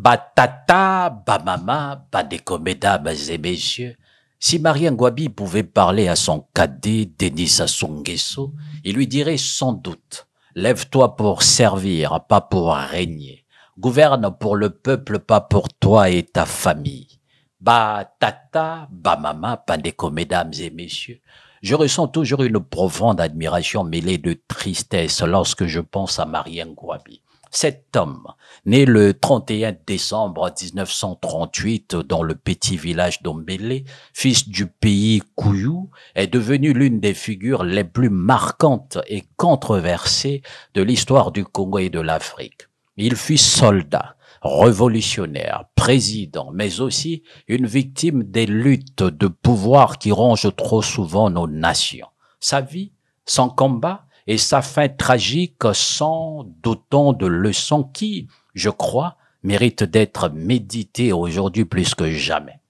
Batata, bamama, badeko, mesdames et messieurs, si Marie Ngouabi pouvait parler à son cadet, Denis Sassou Nguesso, il lui dirait sans doute, lève-toi pour servir, pas pour régner. Gouverne pour le peuple, pas pour toi et ta famille. Batata, bamama, badeko, mesdames et messieurs, je ressens toujours une profonde admiration mêlée de tristesse lorsque je pense à Marie Ngouabi. Cet homme, né le 31 décembre 1938 dans le petit village d'Ombélé, fils du pays Kouyou, est devenu l'une des figures les plus marquantes et controversées de l'histoire du Congo et de l'Afrique. Il fut soldat, révolutionnaire, président, mais aussi une victime des luttes de pouvoir qui rongent trop souvent nos nations. Sa vie, son combat, et sa fin tragique sont d'autant de leçons qui, je crois, méritent d'être méditées aujourd'hui plus que jamais.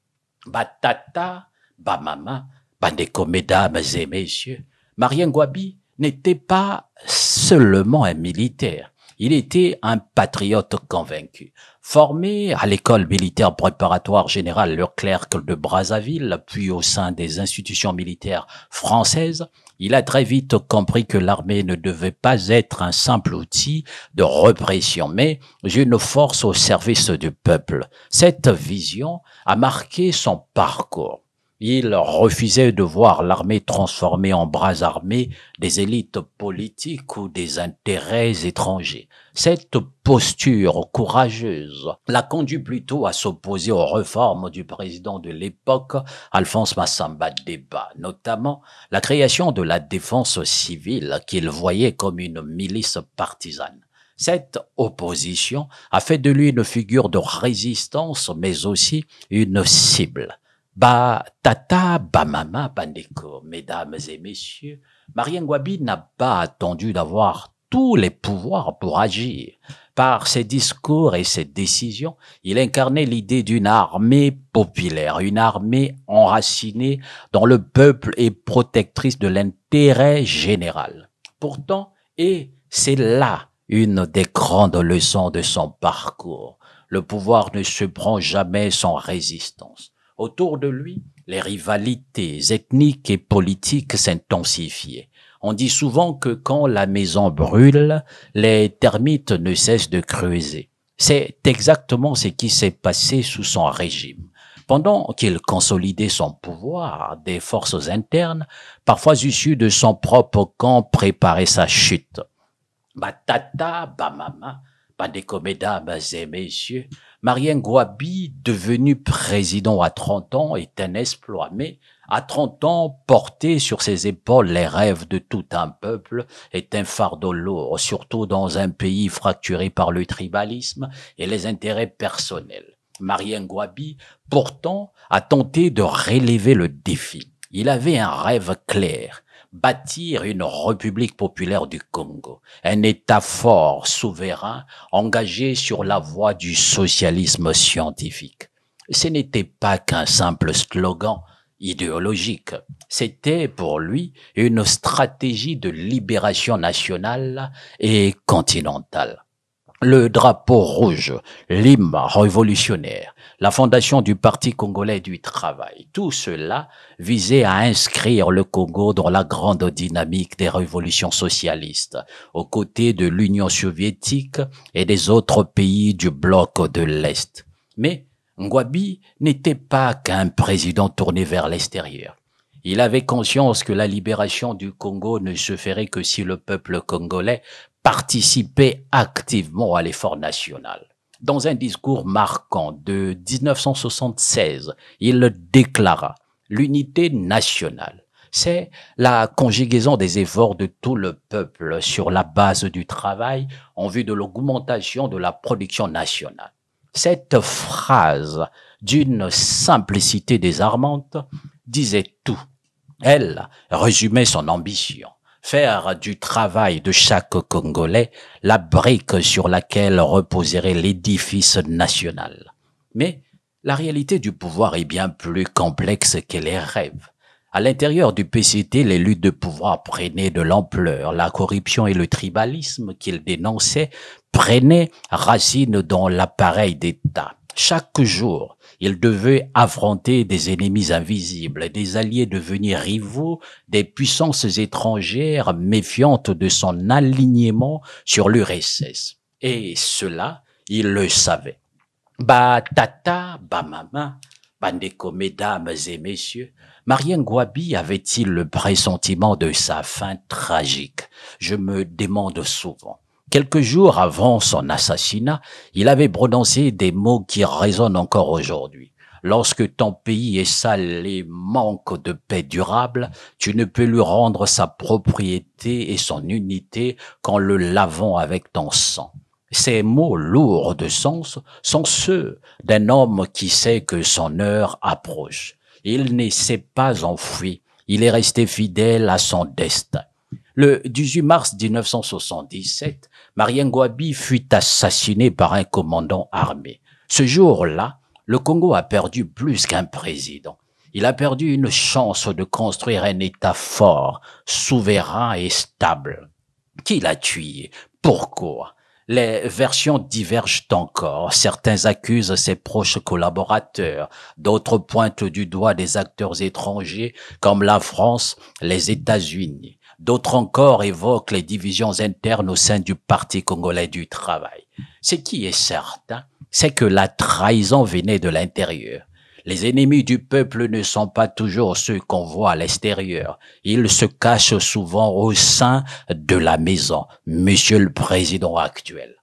Batata, bamama, bandeko, mesdames et messieurs, Marie Ngouabi n'était pas seulement un militaire. Il était un patriote convaincu. Formé à l'école militaire préparatoire générale Leclerc de Brazzaville, puis au sein des institutions militaires françaises, il a très vite compris que l'armée ne devait pas être un simple outil de répression, mais une force au service du peuple. Cette vision a marqué son parcours. Il refusait de voir l'armée transformée en bras armés des élites politiques ou des intérêts étrangers. Cette posture courageuse l'a conduit plutôt à s'opposer aux réformes du président de l'époque, Alphonse Massamba Deba, notamment la création de la défense civile qu'il voyait comme une milice partisane. Cette opposition a fait de lui une figure de résistance, mais aussi une cible. Tata, bamama, bandeko, mesdames et messieurs, Marie Ngouabi n'a pas attendu d'avoir tous les pouvoirs pour agir. Par ses discours et ses décisions, il incarnait l'idée d'une armée populaire, une armée enracinée dans le peuple et protectrice de l'intérêt général. Pourtant, et c'est là une des grandes leçons de son parcours, le pouvoir ne se prend jamais sans résistance. Autour de lui, les rivalités ethniques et politiques s'intensifiaient. On dit souvent que quand la maison brûle, les termites ne cessent de creuser. C'est exactement ce qui s'est passé sous son régime. Pendant qu'il consolidait son pouvoir, des forces internes, parfois issues de son propre camp, préparaient sa chute. Batata, bamama, bandeko, mesdames et messieurs, Marie Ngouabi, devenu président à 30 ans, est un exploit, mais à 30 ans, porter sur ses épaules les rêves de tout un peuple est un fardeau lourd, surtout dans un pays fracturé par le tribalisme et les intérêts personnels. Marie Ngouabi, pourtant, a tenté de relever le défi. Il avait un rêve clair. Bâtir une république populaire du Congo, un État fort, souverain, engagé sur la voie du socialisme scientifique. Ce n'était pas qu'un simple slogan idéologique, c'était pour lui une stratégie de libération nationale et continentale. Le drapeau rouge, l'hymne révolutionnaire, la fondation du Parti congolais du travail, tout cela visait à inscrire le Congo dans la grande dynamique des révolutions socialistes, aux côtés de l'Union soviétique et des autres pays du bloc de l'Est. Mais Ngouabi n'était pas qu'un président tourné vers l'extérieur. Il avait conscience que la libération du Congo ne se ferait que si le peuple congolais participait activement à l'effort national. Dans un discours marquant de 1976, il déclara « L'unité nationale, c'est la conjugaison des efforts de tout le peuple sur la base du travail en vue de l'augmentation de la production nationale. » Cette phrase, d'une simplicité désarmante, disait tout. Elle résumait son ambition. Faire du travail de chaque Congolais la brique sur laquelle reposerait l'édifice national. Mais la réalité du pouvoir est bien plus complexe que les rêves. À l'intérieur du PCT, les luttes de pouvoir prenaient de l'ampleur. La corruption et le tribalisme qu'il dénonçait prenaient racine dans l'appareil d'État. Chaque jour, il devait affronter des ennemis invisibles, des alliés devenus rivaux, des puissances étrangères méfiantes de son alignement sur l'URSS. Et cela, il le savait. Bah tata, bah maman, Bandeko, mesdames et messieurs, Marien Gouabi avait-il le pressentiment de sa fin tragique? Je me demande souvent. Quelques jours avant son assassinat, il avait prononcé des mots qui résonnent encore aujourd'hui. Lorsque ton pays est sale et manque de paix durable, tu ne peux lui rendre sa propriété et son unité qu'en le lavant avec ton sang. Ces mots lourds de sens sont ceux d'un homme qui sait que son heure approche. Il ne s'est pas enfui, il est resté fidèle à son destin. Le 18 mars 1977, Marien Gouabi fut assassiné par un commandant armé. Ce jour-là, le Congo a perdu plus qu'un président. Il a perdu une chance de construire un État fort, souverain et stable. Qui l'a tué? Pourquoi? Les versions divergent encore. Certains accusent ses proches collaborateurs, d'autres pointent du doigt des acteurs étrangers comme la France, les États-Unis. D'autres encore évoquent les divisions internes au sein du Parti congolais du travail. Ce qui est certain, c'est que la trahison venait de l'intérieur. Les ennemis du peuple ne sont pas toujours ceux qu'on voit à l'extérieur. Ils se cachent souvent au sein de la maison, monsieur le président actuel.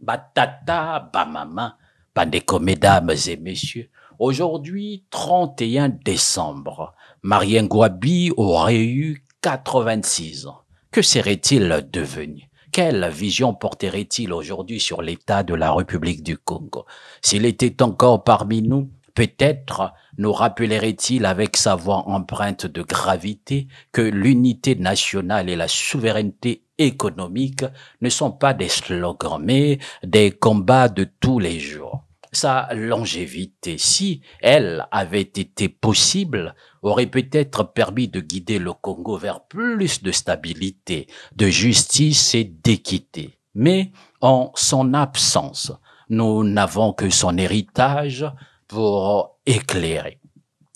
Batata, bamama, Bandeko, mesdames et messieurs. Aujourd'hui, 31 décembre, Marien Gouabi aurait eu 86 ans. Que serait-il devenu? Quelle vision porterait-il aujourd'hui sur l'état de la République du Congo? S'il était encore parmi nous, peut-être nous rappellerait-il avec sa voix empreinte de gravité que l'unité nationale et la souveraineté économique ne sont pas des slogans, mais des combats de tous les jours. Sa longévité, si elle avait été possible, aurait peut-être permis de guider le Congo vers plus de stabilité, de justice et d'équité. Mais en son absence, nous n'avons que son héritage pour éclairer.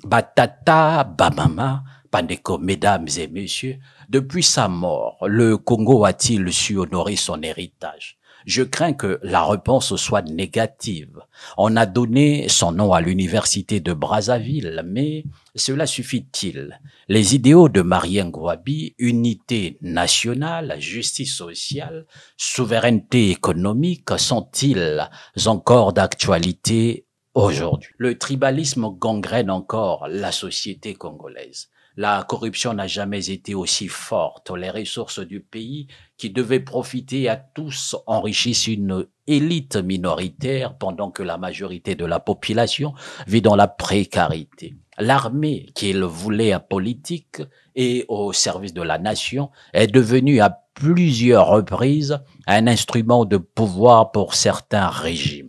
Batata, bamama, Bandeko, mesdames et messieurs, depuis sa mort, le Congo a-t-il su honorer son héritage? Je crains que la réponse soit négative. On a donné son nom à l'université de Brazzaville, mais cela suffit-il? Les idéaux de Marien Gouabi, unité nationale, justice sociale, souveraineté économique, sont-ils encore d'actualité aujourd'hui? Le tribalisme gangrène encore la société congolaise. La corruption n'a jamais été aussi forte. Les ressources du pays qui devaient profiter à tous enrichissent une élite minoritaire pendant que la majorité de la population vit dans la précarité. L'armée qu'il voulait apolitique et au service de la nation est devenue à plusieurs reprises un instrument de pouvoir pour certains régimes.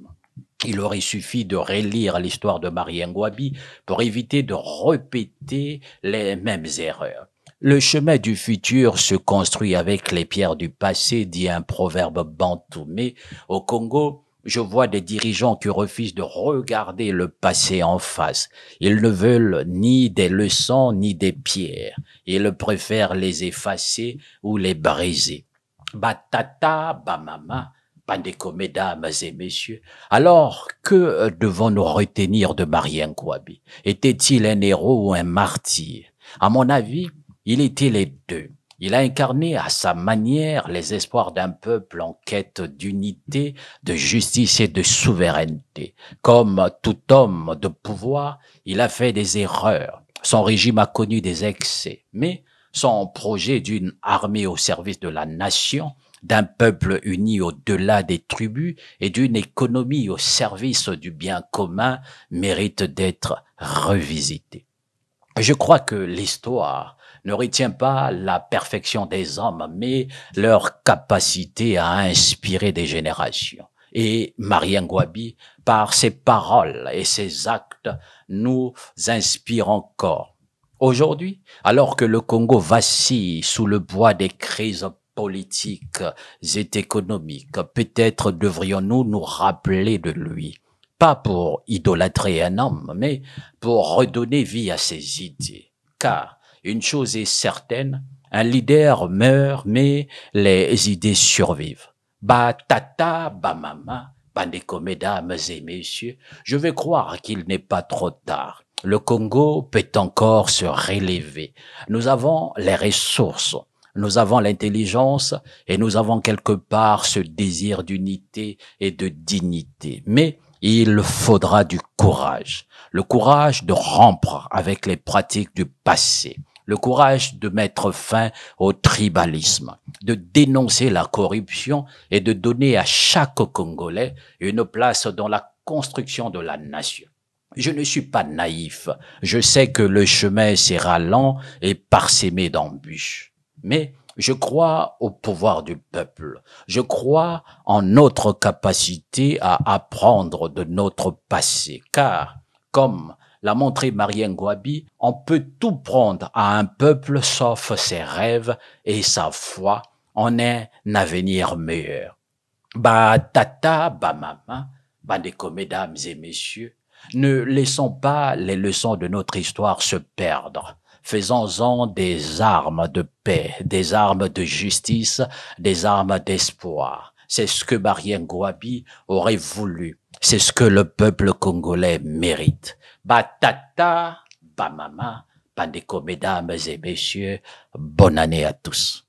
Il aurait suffi de relire l'histoire de Marien Gouabi pour éviter de répéter les mêmes erreurs. Le chemin du futur se construit avec les pierres du passé, dit un proverbe bantou. Mais au Congo, je vois des dirigeants qui refusent de regarder le passé en face. Ils ne veulent ni des leçons ni des pierres. Ils préfèrent les effacer ou les briser. Batata, bamama, Bandeko, mesdames et messieurs, alors que devons-nous retenir de Marien Gouabi? Était-il un héros ou un martyr? À mon avis, il était les deux. Il a incarné à sa manière les espoirs d'un peuple en quête d'unité, de justice et de souveraineté. Comme tout homme de pouvoir, il a fait des erreurs. Son régime a connu des excès, mais son projet d'une armée au service de la nation, d'un peuple uni au-delà des tribus et d'une économie au service du bien commun mérite d'être revisité. Je crois que l'histoire ne retient pas la perfection des hommes, mais leur capacité à inspirer des générations. Et Marien Gouabi, par ses paroles et ses actes, nous inspire encore. Aujourd'hui, alors que le Congo vacille sous le poids des crises politiques et économiques, peut-être devrions-nous nous rappeler de lui, pas pour idolâtrer un homme, mais pour redonner vie à ses idées. Car une chose est certaine, un leader meurt, mais les idées survivent. Bah tata, bah mama, bandeko, mesdames et messieurs, je vais croire qu'il n'est pas trop tard. Le Congo peut encore se relever. Nous avons les ressources, nous avons l'intelligence et nous avons quelque part ce désir d'unité et de dignité. Mais il faudra du courage. Le courage de rompre avec les pratiques du passé. Le courage de mettre fin au tribalisme, de dénoncer la corruption et de donner à chaque Congolais une place dans la construction de la nation. Je ne suis pas naïf. Je sais que le chemin sera lent et parsemé d'embûches. Mais je crois au pouvoir du peuple. Je crois en notre capacité à apprendre de notre passé. Car, comme l'a montré Marien Ngouabi, on peut tout prendre à un peuple sauf ses rêves et sa foi en un avenir meilleur. Bah tata, bah maman, bandeko, mesdames et messieurs, ne laissons pas les leçons de notre histoire se perdre. Faisons-en des armes de paix, des armes de justice, des armes d'espoir. C'est ce que Marien Ngouabi aurait voulu. C'est ce que le peuple congolais mérite. Batata, bamama, bandeko, mesdames et messieurs, bonne année à tous.